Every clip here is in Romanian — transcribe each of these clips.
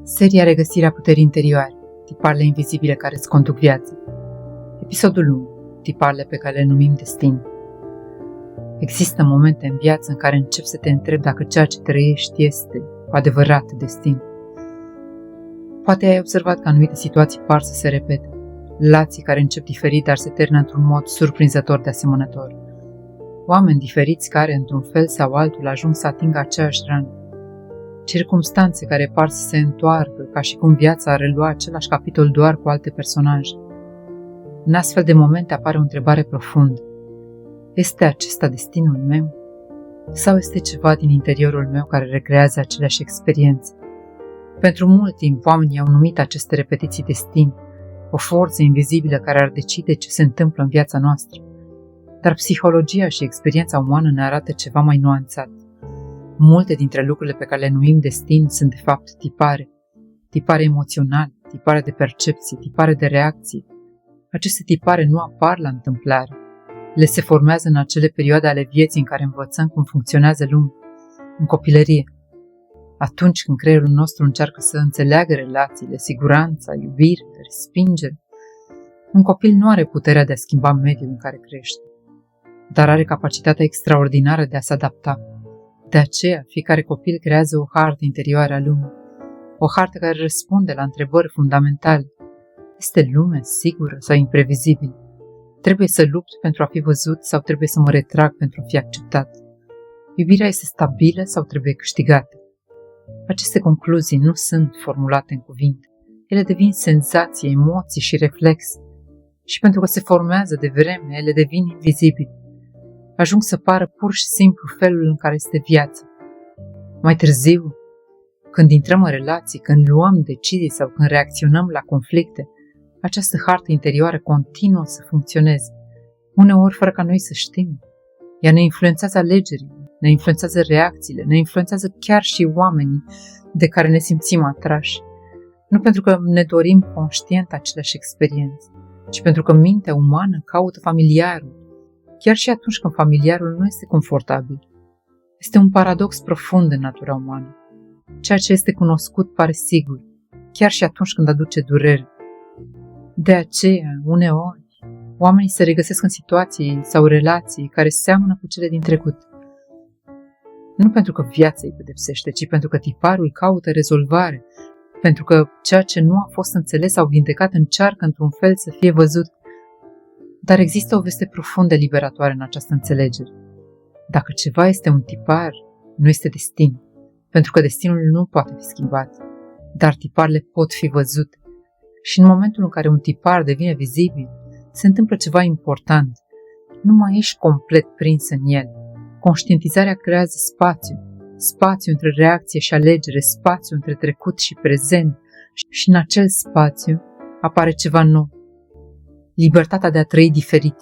Seria Regăsirea puterii interioare, tiparele invizibile care îți conduc viața. Episodul 1. Tiparele pe care le numim destin. Există momente în viață în care începi să te întrebi dacă ceea ce trăiești este cu adevărat destin. Poate ai observat că anumite situații par să se repete, relații care încep diferit, dar se termină într-un mod surprinzător de asemănător. Oameni diferiți care, într-un fel sau altul, ajung să atingă aceeași rană. Circumstanțe care par să se întoarcă, ca și cum viața ar relua același capitol doar cu alte personaje. În astfel de momente apare o întrebare profundă. Este acesta destinul meu? Sau este ceva din interiorul meu care recrează aceleași experiențe? Pentru mult timp, oamenii au numit aceste repetiții destin, o forță invizibilă care ar decide ce se întâmplă în viața noastră. Dar psihologia și experiența umană ne arată ceva mai nuanțat. Multe dintre lucrurile pe care le numim destin sunt de fapt tipare. Tipare emoționale, tipare de percepție, tipare de reacție. Aceste tipare nu apar la întâmplare. Le se formează în acele perioade ale vieții în care învățăm cum funcționează lumea, în copilărie. Atunci când creierul nostru încearcă să înțeleagă relațiile, siguranța, iubirea, respingere. Un copil nu are puterea de a schimba mediul în care crește, dar are capacitatea extraordinară de a se adapta. De aceea, fiecare copil creează o hartă interioară a lumii, o hartă care răspunde la întrebări fundamentale. Este lumea sigură sau imprevizibilă? Trebuie să lupt pentru a fi văzut sau trebuie să mă retrag pentru a fi acceptat? Iubirea este stabilă sau trebuie câștigată? Aceste concluzii nu sunt formulate în cuvinte. Ele devin senzații, emoții și reflexe. Și pentru că se formează de vreme, ele devin invizibile. Ajung să pară pur și simplu felul în care este viața. Mai târziu, când intrăm în relații, când luăm decizii sau când reacționăm la conflicte, această hartă interioară continuă să funcționeze, uneori fără ca noi să știm. Ea ne influențează alegerile, ne influențează reacțiile, ne influențează chiar și oamenii de care ne simțim atrași. Nu pentru că ne dorim conștient aceleași experiențe, ci pentru că mintea umană caută familiarul, chiar și atunci când familiarul nu este confortabil. Este un paradox profund în natura umană. Ceea ce este cunoscut pare sigur, chiar și atunci când aduce durere. De aceea, uneori, oamenii se regăsesc în situații sau relații care seamănă cu cele din trecut. Nu pentru că viața îi pedepsește, ci pentru că tiparul caută rezolvare, pentru că ceea ce nu a fost înțeles sau vindecat încearcă într-un fel să fie văzut. Dar există o veste profundă liberatoare în această înțelegere. Dacă ceva este un tipar, nu este destin, pentru că destinul nu poate fi schimbat, dar tiparele pot fi văzute. Și în momentul în care un tipar devine vizibil, se întâmplă ceva important. Nu mai ești complet prins în el. Conștientizarea creează spațiu între reacție și alegere, spațiu între trecut și prezent, și în acel spațiu apare ceva nou. Libertatea de a trăi diferit.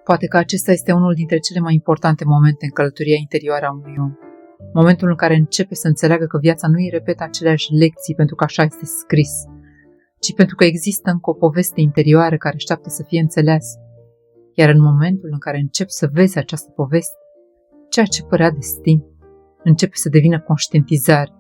Poate că acesta este unul dintre cele mai importante momente în călătoria interioară a unui om. Momentul în care începe să înțeleagă că viața nu îi repetă aceleași lecții pentru că așa este scris, ci pentru că există încă o poveste interioară care așteaptă să fie înțeleasă. Iar în momentul în care începi să vezi această poveste, ceea ce părea destin începe să devină conștientizare.